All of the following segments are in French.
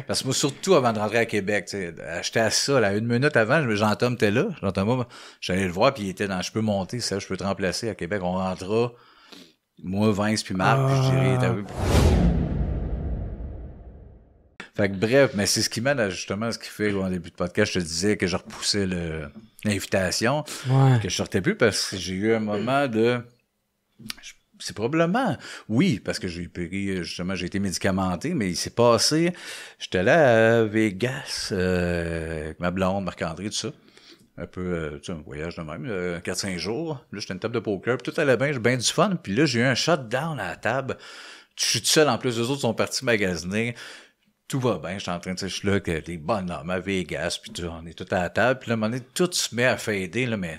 Parce que moi, surtout avant de rentrer à Québec, tu sais, j'étais à ça, là, 1 minute avant, Jean-Tom était là. Jean-Thomas, j'allais le voir, puis il était dans je peux monter, ça, je peux te remplacer à Québec. On rentra, moi, Vince, puis Marc, puis je dirais, t'as vu. Fait que bref, mais c'est ce qui mène à justement ce qui fait qu'en début de podcast, je te disais que je repoussais l'invitation, que je sortais plus parce que j'ai eu un moment de... C'est probablement, oui, parce que j'ai pris, justement, j'ai été médicamenté, mais il s'est passé, j'étais là à Vegas, avec ma blonde, Marc-André, tout ça. Un peu, tu sais, un voyage de même, 4-5 jours. Là, j'étais une table de poker, puis tout allait bien, j'ai bien du fun. Puis là, j'ai eu un shutdown à la table. Je suis tout seul, en plus, les autres sont partis magasiner. Tout va bien, je suis en train de, je suis là, que les bonhommes à Vegas, puis tout, on est tout à la table. Puis là, à un moment donné, tout se met à fader, là, mais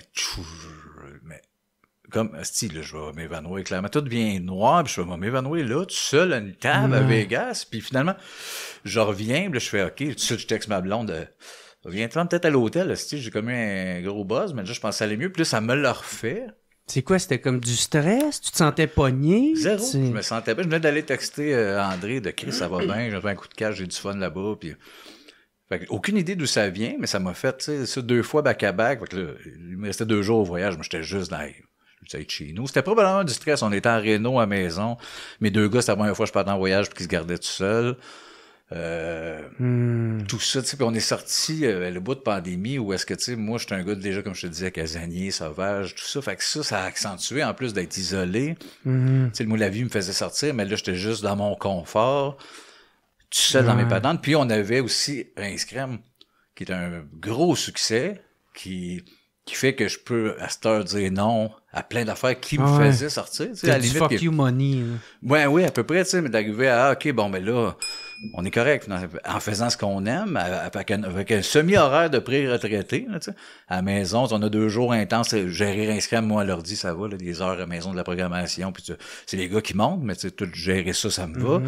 comme, style, là, je vais m'évanouir, clairement. Tout devient noir, puis je vais m'évanouir là, tout seul, à une table à Vegas. Puis finalement, je reviens, puis là, je fais, OK, tout de suite, je texte ma blonde, viens-toi peut-être à l'hôtel, j'ai commis un gros buzz, mais là, je pense que ça allait mieux. Puis là, ça me l'a refait. C'est quoi, c'était comme du stress? Tu te sentais pogné? Zéro, je me sentais pas. Je venais d'aller texter André de Chris, ça va bien, j'ai fait un coup de cash, j'ai du fun là-bas, puis... Fait que, aucune idée d'où ça vient, mais ça m'a fait, tu sais, ça 2 fois back-à-back. Fait que là, il me restait 2 jours au voyage, mais j'étais juste dans... Je être chez nous. C'était probablement du stress. On était en réno à la maison. Mes 2 gars, c'était la première fois que je partais en voyage puis qu'ils se gardaient tout seuls. Tout ça, tu sais, puis on est sorti le bout de pandémie où est-ce que, tu sais, moi, j'étais un gars déjà, comme je te disais, casanier, sauvage, tout ça. Fait que ça a accentué, en plus d'être isolé. Tu sais, le mot de la vie me faisait sortir, mais là, j'étais juste dans mon confort, tout seul dans mes patentes. Puis on avait aussi Rince Crème, qui est un gros succès, qui fait que je peux, à cette heure, dire non à plein d'affaires qui me faisaient sortir. Tu sais, à la limite, fuck you money. Ouais, oui, à peu près, tu sais, mais d'arriver à, OK, bon, ben là, on est correct en faisant ce qu'on aime, avec un semi-horaire de pré-retraité, tu sais. À la maison, on a 2 jours intenses, gérer inscrire, moi, à l'ordi, ça va, là, des heures à la maison de la programmation, puis c'est les gars qui montent, mais tu sais, tout gérer ça me va.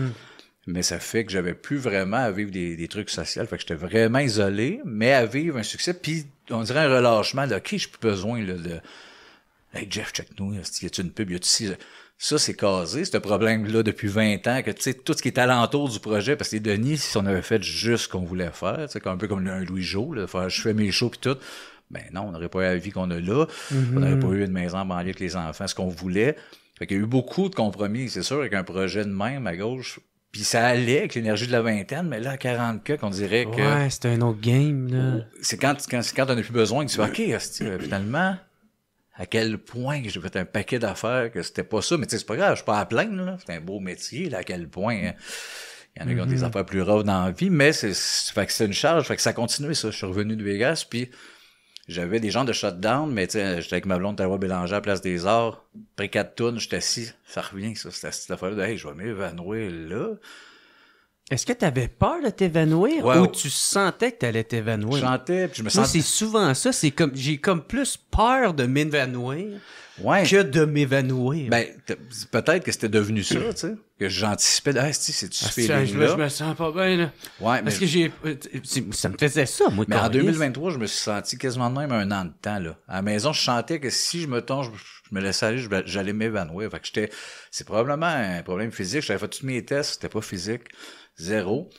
Mais ça fait que j'avais plus vraiment à vivre des trucs sociaux. Fait que j'étais vraiment isolé, mais à vivre un succès. Puis, on dirait un relâchement de, OK, j'ai plus besoin là, de... Hey, Jeff, check-nous, y a-tu une pub, y a-tu... Ça, c'est casé, ce problème-là, depuis 20 ans, que, tu sais, tout ce qui est alentour du projet, parce que les Denis, si on avait fait juste ce qu'on voulait faire, tu sais, un peu comme un Louis-Jo, là, faire, je fais mes shows pis tout, ben non, on n'aurait pas eu la vie qu'on a là, on n'aurait pas eu une maison en banlieue avec les enfants, ce qu'on voulait. Fait qu'il y a eu beaucoup de compromis, c'est sûr, avec un projet de même à gauche. Puis ça allait avec l'énergie de la vingtaine, mais là, à 40 qu'on dirait que... Ouais, c'était un autre game, là. C'est quand t'en as plus besoin que tu fais, OK, finalement, à quel point que j'ai fait un paquet d'affaires que c'était pas ça. Mais tu sais, c'est pas grave, je suis pas à plaindre, là. C'est un beau métier, là, à quel point... il y en a qui ont des affaires plus rough dans la vie, mais fait que c'est une charge, fait que ça a continué, ça. Je suis revenu de Vegas, puis... J'avais des gens de shutdown, mais tu sais, j'étais avec ma blonde Tawa Bélanger à Place des Arts. Après 4 tonnes, j'étais assis. Ça revient, ça. C'était cette affaire-là de, hey, je vais m'évanouir là. Est-ce que t'avais peur de t'évanouir ou tu sentais que t'allais t'évanouir? Je chantais, puis je me Moi, sentais... c'est souvent ça. C'est comme, j'ai comme plus peur de m'évanouir que de m'évanouir. Ben, peut-être que c'était devenu ça, tu sais. Que j'anticipais, c'est-tu ce feeling-là? Je me sens pas bien, là. Ouais, parce que ça me faisait ça, moi. Mais en 2023, je me suis senti quasiment de même un an de temps, là. À la maison, je chantais que si je me tombe, je me laissais aller, j'allais m'évanouir. Fait que c'est probablement un problème physique. J'avais fait tous mes tests, c'était pas physique. 0.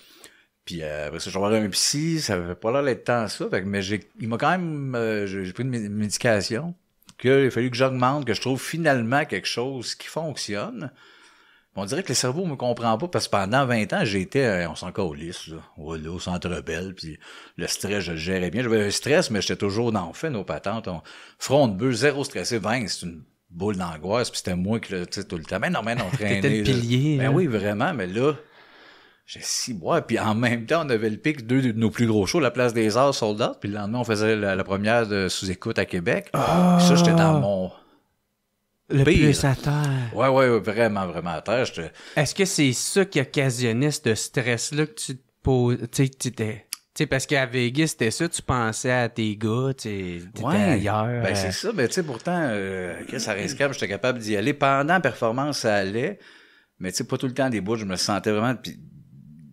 Puis après ça, je vais voir un psy, ça avait pas l'air d'être tant ça. Fait que, mais il m'a quand même, j'ai pris une médication, qu'il a fallu que j'augmente, que je trouve finalement quelque chose qui fonctionne. On dirait que le cerveau me comprend pas, parce que pendant 20 ans, j'étais, on s'en calisse, là, voilà, au Centre Bell, puis le stress, je le gérais bien. J'avais un stress, mais j'étais toujours dans le fait, nos patentes. Front de bœuf, 0 stressé, 20, c'est une boule d'angoisse, puis c'était moi qui le, tu sais, tout le temps. Mais non, on traînait. T'étais le pilier. Ben oui, vraiment, mais là, j'ai 6 mois, puis en même temps, on avait le pic, 2 de nos plus gros shows, la Place des Arts, sold out, puis le lendemain, on faisait la première de Sous-Écoute à Québec. Puis ça, j'étais dans mon... Le plus à terre. Ouais, vraiment, vraiment à terre. Est-ce que c'est ça qui occasionnait ce stress-là que tu te poses? Tu sais, parce qu'à Vegas, c'était ça, tu pensais à tes gars, t'étais ailleurs. Ben, c'est ça, mais tu sais, pourtant, ça reste calme, j'étais capable d'y aller. Pendant la performance, ça allait, mais tu sais, pas tout le temps des bouts, je me sentais vraiment...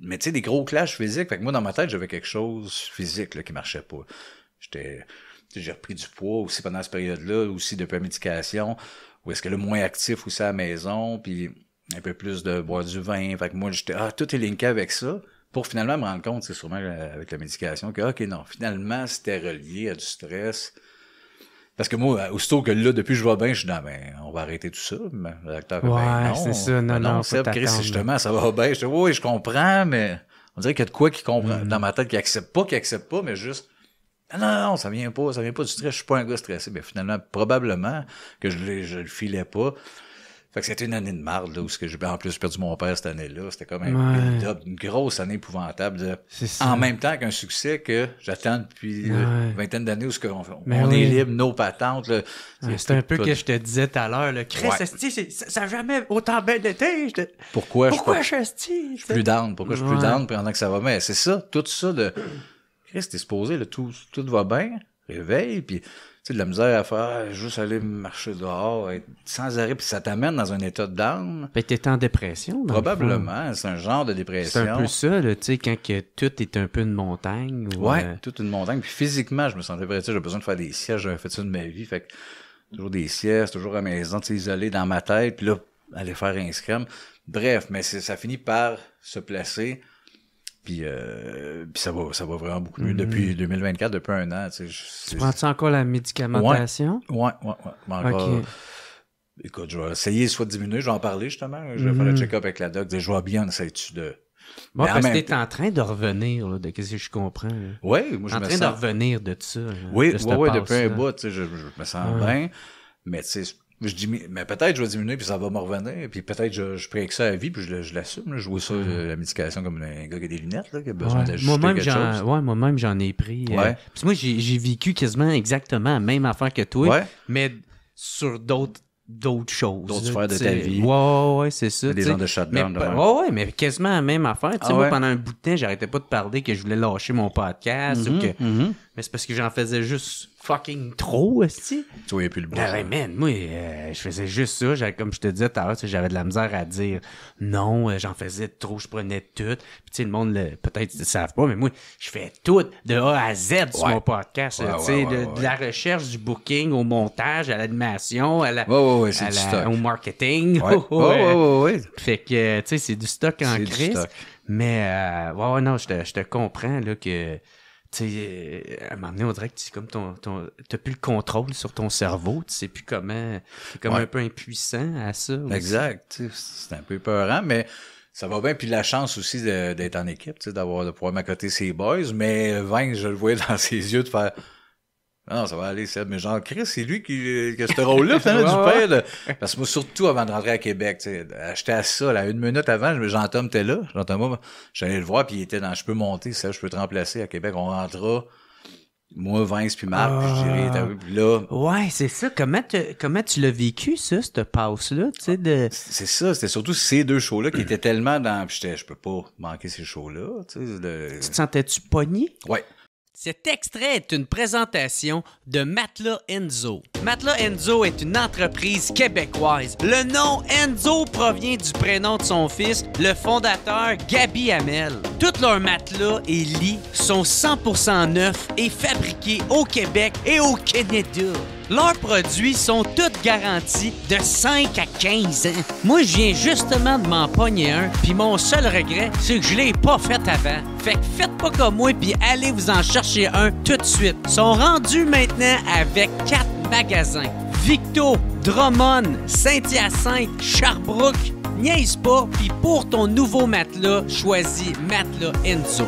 Mais tu sais, des gros clashs physiques, fait que moi, dans ma tête, j'avais quelque chose physique là, qui marchait pas. J'ai repris du poids aussi pendant cette période-là, aussi depuis la médication, où est-ce que là, moins actif aussi à la maison, puis un peu plus de boire du vin. Fait que moi, tout est linké avec ça. pour finalement me rendre compte, c'est sûrement avec la médication, que, OK, non, finalement, c'était relié à du stress. Parce que moi, aussitôt que là, depuis que je vais bien, je dis, non, ben, on va arrêter tout ça. Mais le docteur, ouais, c'est ça, non, Seb, Chris, justement, ça va bien. Je dis, oui, je comprends, mais on dirait qu'il y a de quoi qui comprend dans ma tête, qui accepte pas, mais juste, non, ça vient pas du stress, je suis pas un gars stressé. Ben, finalement, probablement que je le filais pas. Fait que c'était une année de marde, là, où en plus, j'ai perdu mon père cette année-là. C'était comme une grosse année épouvantable. En même temps qu'un succès que j'attends depuis une vingtaine d'années où on est libre, nos patentes. Là, c'est un peu que je te disais tout à l'heure. Là. Chris, ça n'a jamais autant bien été. Pourquoi je suis plus down? Pourquoi je suis plus down pendant que ça va bien? C'est ça, tout ça de... Chris, t'es supposé, là, tout va bien, réveille, puis... Tu sais, de la misère à faire, juste aller marcher dehors, être sans arrêt, puis ça t'amène dans un état de down. Ben, t'es en dépression, probablement, c'est un genre de dépression. C'est un peu ça, là, tu sais, quand que tout est un peu une montagne. Toute une montagne. Puis physiquement, je me sentais prêt, j'ai besoin de faire des siestes, j'avais fait ça de ma vie, fait que toujours des siestes, toujours à la maison, tu sais, isolé dans ma tête, puis là, aller faire un scrum. Bref, mais ça finit par se placer. Puis ça va vraiment beaucoup mieux depuis 2024, depuis un an. Tu prends-tu encore la médicamentation? Ouais. Encore, écoute, je vais essayer soit de diminuer, je vais en parler justement. Je vais faire le check-up avec la doc, je vois bien, on essaie-tu de... Bon, parce que t'es en train de revenir, là, de qu'est-ce que je comprends. Oui, moi je me sens... en train de revenir de ça. Oui, depuis un bout, tu sais, je me sens bien, mais tu sais... Je dis, mais peut-être je vais diminuer puis ça va me revenir, puis peut-être je prie que ça à vie puis je l'assume. Je vois ça, la médication, comme un gars qui a des lunettes, là, qui a besoin d'ajuster quelque chose. Moi-même, j'en ai pris. Puis moi, j'ai vécu quasiment exactement la même affaire que toi, mais sur d'autres choses. D'autres sphères de ta vie. Ouais, c'est ça. Des gens de shutdown. Mais quasiment la même affaire. Moi, pendant un bout de temps, j'arrêtais pas de parler que je voulais lâcher mon podcast ou que... Mais c'est parce que j'en faisais juste fucking trop, aussi. Tu voyais plus le bon. Man, moi, je faisais juste ça. Comme je te disais tout à l'heure, j'avais de la misère à dire non, j'en faisais trop, je prenais tout. Puis tu sais, le monde, peut-être, ils ne savent pas, mais moi, je fais tout de A à Z sur mon podcast. De la recherche, du booking, au montage, à l'animation, au marketing. Fait que, tu sais, c'est du stock en crise. Mais, non, je te comprends, là, que... Tu sais, à un moment donné, on dirait que c'est comme t'as plus le contrôle sur ton cerveau, tu sais plus comment, t'es comme un peu impuissant à ça. Exact, c'est un peu peurant, mais ça va bien, puis la chance aussi d'être en équipe, tu sais, de pouvoir m'accoter ses boys, mais Vince, je le voyais dans ses yeux de faire... Non, ça va aller, Seb, mais genre, Chris, c'est lui qui a ce rôle-là, finalement, du père. Parce que moi, surtout avant de rentrer à Québec, tu sais, j'étais à ça, là, 1 minute avant, Jean-Tom était là. Jean-Thomas, j'allais le voir, puis il était dans, je peux monter, ça, je peux te remplacer à Québec. On rentrera, moi, Vince, puis Marc, puis je dirais, puis là. Ouais, c'est ça. Comment tu l'as vécu, ça, cette passe-là, tu sais, C'est ça, c'était surtout ces deux shows-là qui étaient tellement dans, puis je peux pas manquer ces shows-là, tu sais. Tu te sentais-tu pogné? Ouais. Cet extrait est une présentation de Matelas Enzo. Matelas Enzo est une entreprise québécoise. Le nom Enzo provient du prénom de son fils, le fondateur Gabi Hamel. Tous leurs matelas et lits sont 100% neufs et fabriqués au Québec et au Canada. Leurs produits sont tous garantis de 5 à 15 ans. Moi, je viens justement de m'en pogner un, puis mon seul regret, c'est que je l'ai pas fait avant. Fait que faites pas comme moi, puis allez vous en chercher un tout de suite. Ils sont rendus maintenant avec 4 magasins. Victo, Drummond, Saint-Hyacinthe, Sherbrooke. Niaise pas, puis pour ton nouveau matelas, choisis Matelas Enzo.